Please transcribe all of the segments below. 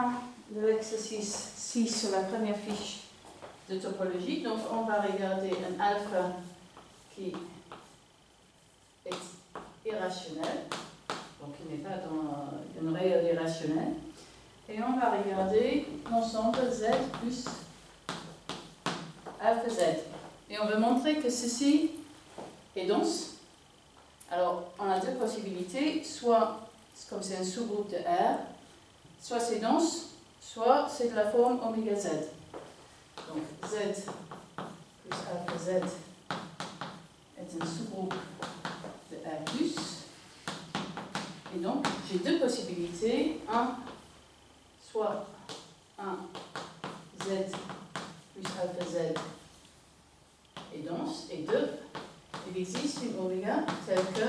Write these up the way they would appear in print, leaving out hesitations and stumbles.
fin de l'exercice 6 sur la première fiche de topologie. Donc on va regarder un alpha qui est irrationnel, donc qui n'est pas dans une réelle irrationnelle. Et on va regarder l'ensemble Z plus alpha Z. Et on veut montrer que ceci est dense. Alors, on a deux possibilités, soit, comme c'est un sous-groupe de R, soit c'est dense, soit c'est de la forme oméga Z. Donc, Z plus alpha Z est un sous-groupe de R+. Et donc, j'ai deux possibilités. Soit un Z plus alpha Z est dense, et deux, il existe une oméga telle que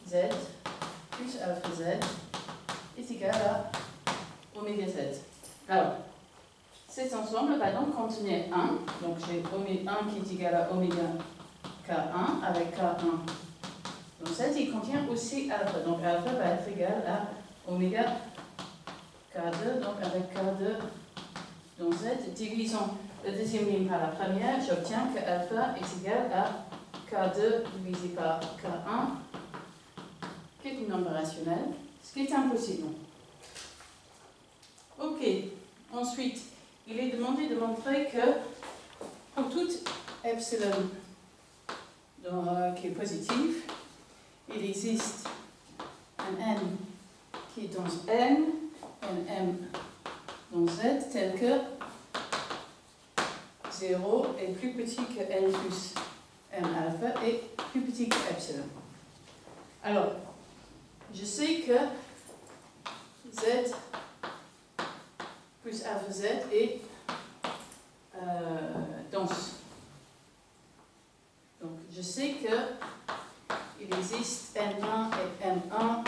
Z plus alpha Z est égal à oméga Z. Alors, cet ensemble va donc contenir 1, donc j'ai 1 qui est égal à oméga K1 avec K1 dans Z, il contient aussi alpha, donc alpha va être égal à oméga K2, donc avec K2 dans Z, divisons la deuxième ligne par la première, j'obtiens que alpha est égal à K2 divisé par K1, qui est une nombre rationnel, ce qui est impossible. Ok, ensuite, il est demandé de montrer que pour toute epsilon qui est positif, il existe un n qui est dans N, un m dans Z, tel que 0 est plus petit que n plus m alpha et plus petit que epsilon. Alors, je sais que Z plus alpha Z est dense. Donc, je sais qu'il existe N1 et M1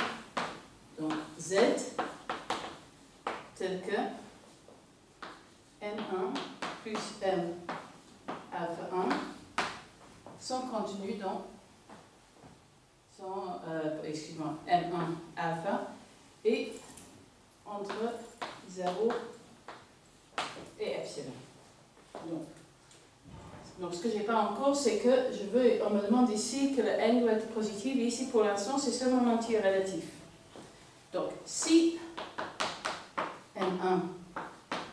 dans Z, tel que N1 plus M alpha 1 sont contenus dans M1 alpha et entre 0 et epsilon. Donc ce que je n'ai pas encore, c'est que on me demande ici que le n doit être positif, et ici pour l'instant c'est seulement un entier relatif. Donc si n1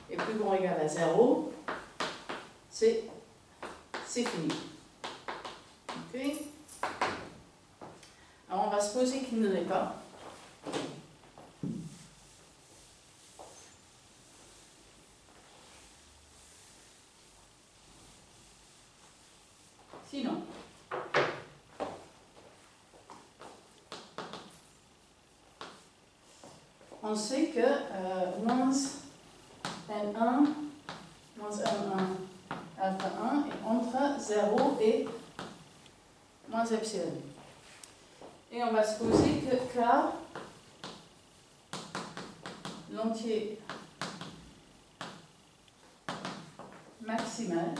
est plus grand ou égal à 0, c'est fini. Ok? Alors on va supposer qu'il ne l'est pas. Sinon, on sait que moins n1 moins m1 alpha 1 est entre 0 et moins epsilon. Et on va supposer que K, l'entier maximal,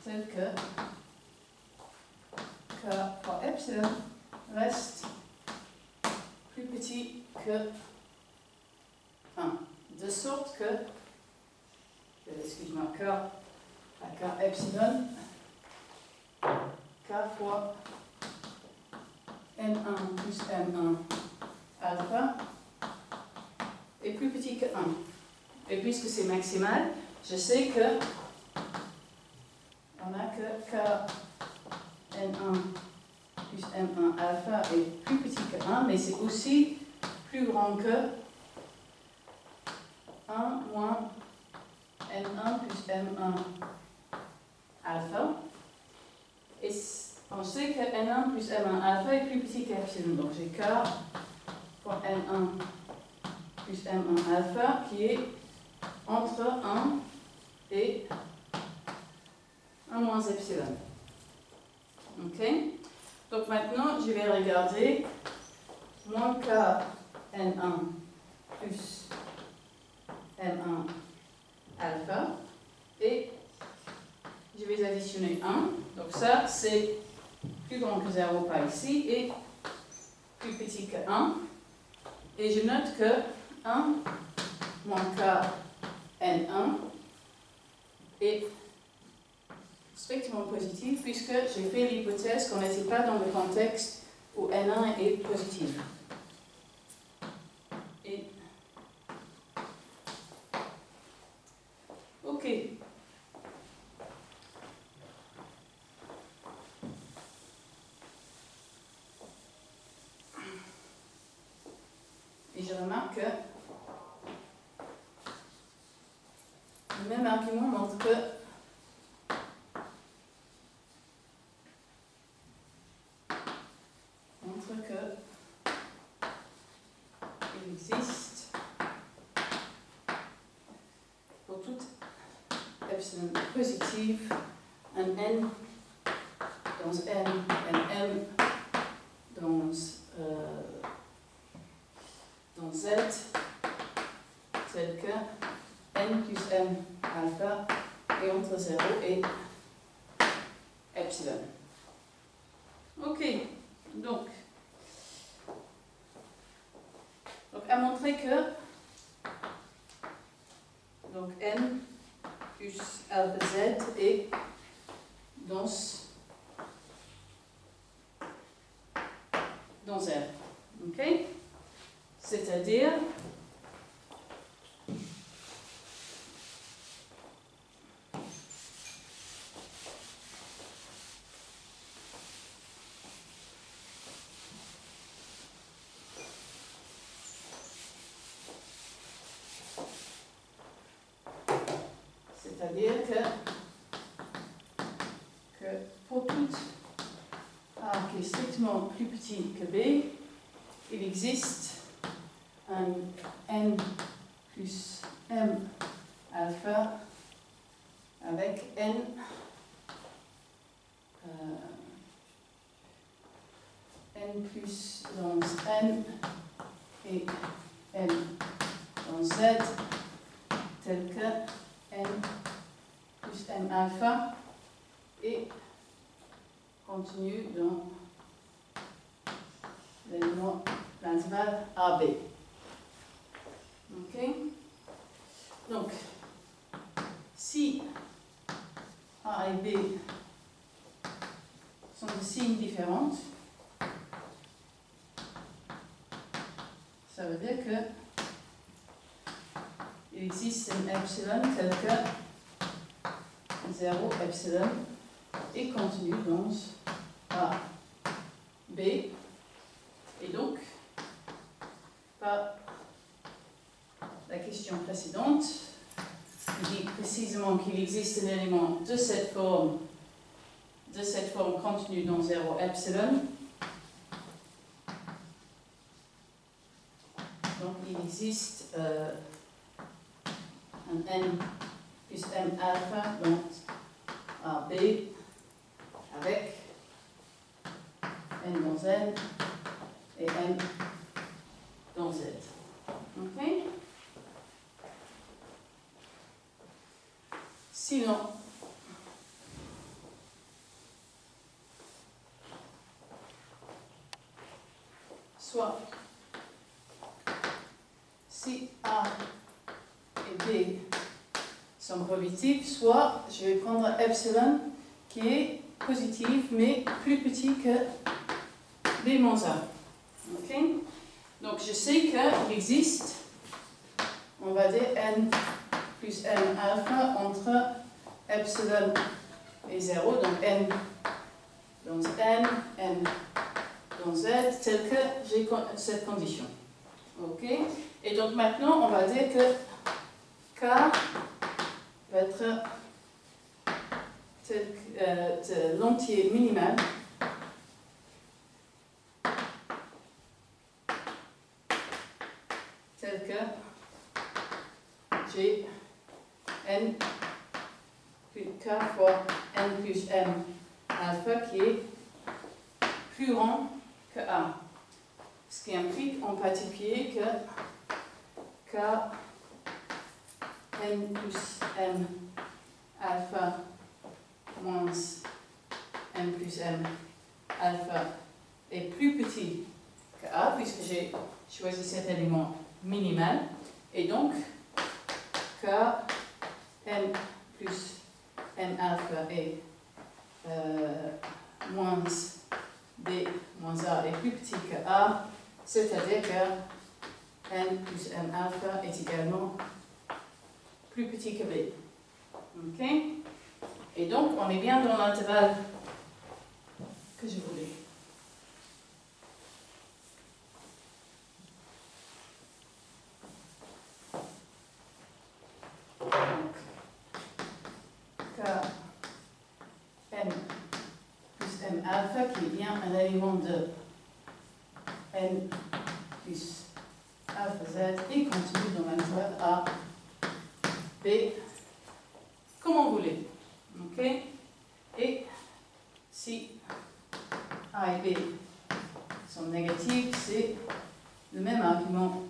tel que K fois epsilon reste plus petit que 1. De sorte que, excuse-moi, K à K epsilon, K fois N1 plus M1 alpha est plus petit que 1. Et puisque c'est maximal, je sais que on a que K N1 plus M1 alpha est plus petit que 1, mais c'est aussi plus grand que 1 moins N1 plus M1 alpha. Et on sait que N1 plus M1 alpha est plus petit qu'epsilon. Donc j'ai K fois N1 plus M1 alpha qui est entre 1 et 1 moins epsilon. Ok? Donc maintenant, je vais regarder moins K N1 plus M1 alpha et je vais additionner 1. Donc ça, c'est plus grand que 0 par ici et plus petit que 1. Et je note que N1 moins K N1 est strictement positif puisque j'ai fait l'hypothèse qu'on n'était pas dans le contexte où N1 est positif. Et ok. Et je remarque que le même argument montre que il existe pour toute epsilon positive un n dans n, un m dans z tel que n plus m alpha est entre 0 et epsilon. Ok, donc à montrer que donc n plus alpha z est dans R. Ok, c'est-à-dire que pour tout A qui est strictement plus petit que B, il existe un n plus m alpha avec n plus dans n et m dans z tel que n plus m alpha est contenu dans l'élément l'intervalle AB. Ok? Donc, si A et B sont de signes différents, ça veut dire que il existe un epsilon tel que 0 epsilon est contenu dans A, B, et donc, par la question précédente, il dit précisément qu'il existe un élément de cette forme contenu dans 0 epsilon. Donc, il existe un n plus m alpha dans AB avec n dans n et m dans z. Ok? Sinon, soit si A et B sont positifs, soit je vais prendre epsilon qui est positif mais plus petit que B moins A. Ok? Donc je sais qu'il existe, on va dire n plus m alpha entre epsilon et 0, donc n dans n, n dans z, tel que j'ai cette condition. Ok? Et donc maintenant, on va dire que K va être de l'entier minimal tel que j'ai n plus K fois n plus m alpha qui est plus grand que A. Ce qui implique en particulier que K n plus m alpha moins m plus m alpha est plus petit que A, puisque j'ai choisi cet élément minimale. Et donc, K, M plus M alpha est moins B moins A est plus petit que A, c'est-à-dire que N plus M alpha est également plus petit que B. Ok? Et donc, on est bien dans l'intervalle que je voulais. Donc, K, M plus M alpha, qui est bien un élément de N plus alpha Z, et continue dans l'intervalle A, B, comme on voulait. Ok? Et si A et B sont négatifs, c'est le même argument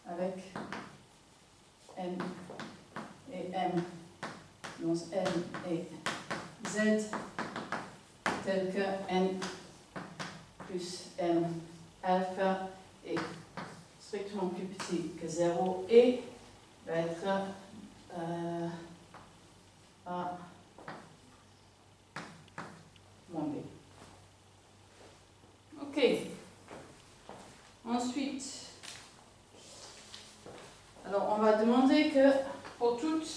avec N et M, donc N et Z, tel que N plus M alpha est strictement plus petit que 0 et va être A moins B. Ok. Ensuite, alors on va demander que pour toute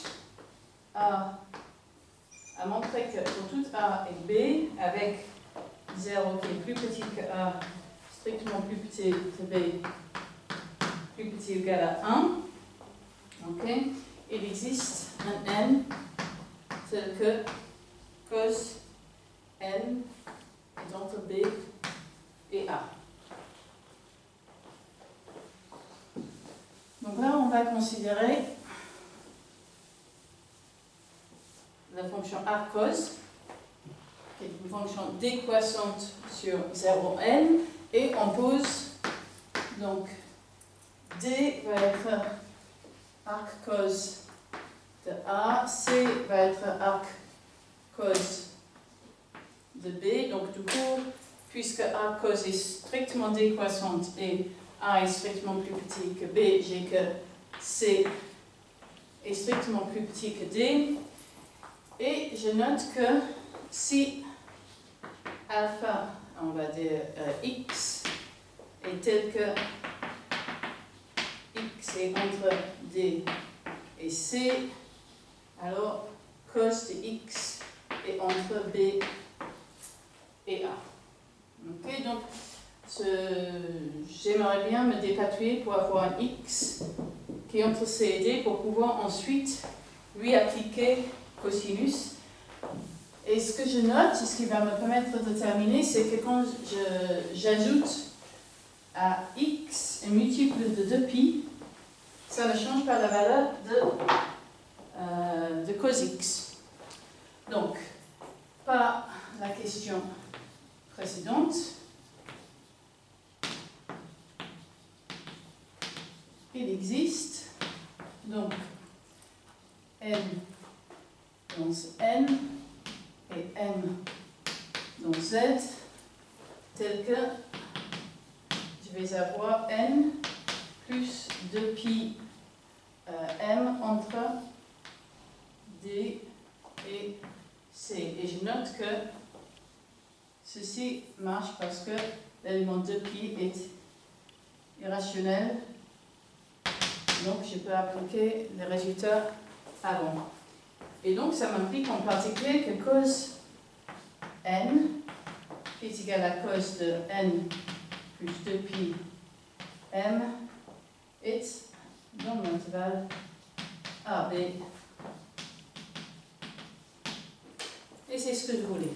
A, à montrer que pour toute A et B, avec 0 qui est plus petit que A, strictement plus petit que B, plus petit ou égal à 1, okay, il existe un N tel que cos N est entre B et A. Donc là, on va considérer la fonction arccos, qui est une fonction décroissante sur 0n, et on pose donc D va être arccos de A, C va être arccos de B, donc du coup, puisque arccos est strictement décroissante et A est strictement plus petit que B, j'ai que C est strictement plus petit que D. Et je note que si alpha, on va dire x, est tel que x est entre D et C, alors cos de x est entre B et A. Ok, donc j'aimerais bien me dépatouiller pour avoir un x qui est entre C et D pour pouvoir ensuite lui appliquer cosinus. Et ce que je note, ce qui va me permettre de terminer, c'est que quand j'ajoute à x un multiple de 2pi, ça ne change pas la valeur de cos x. Donc, pas la question précédente. Il existe donc n dans n et m dans z, tel que je vais avoir n plus 2pi m entre D et C. Et je note que ceci marche parce que l'élément 2pi est irrationnel. Donc je peux appliquer les résultats avant. Et donc ça m'implique en particulier que cos n, qui est égal à cos de n plus 2pi m, est dans l'intervalle AB. Et c'est ce que je voulais.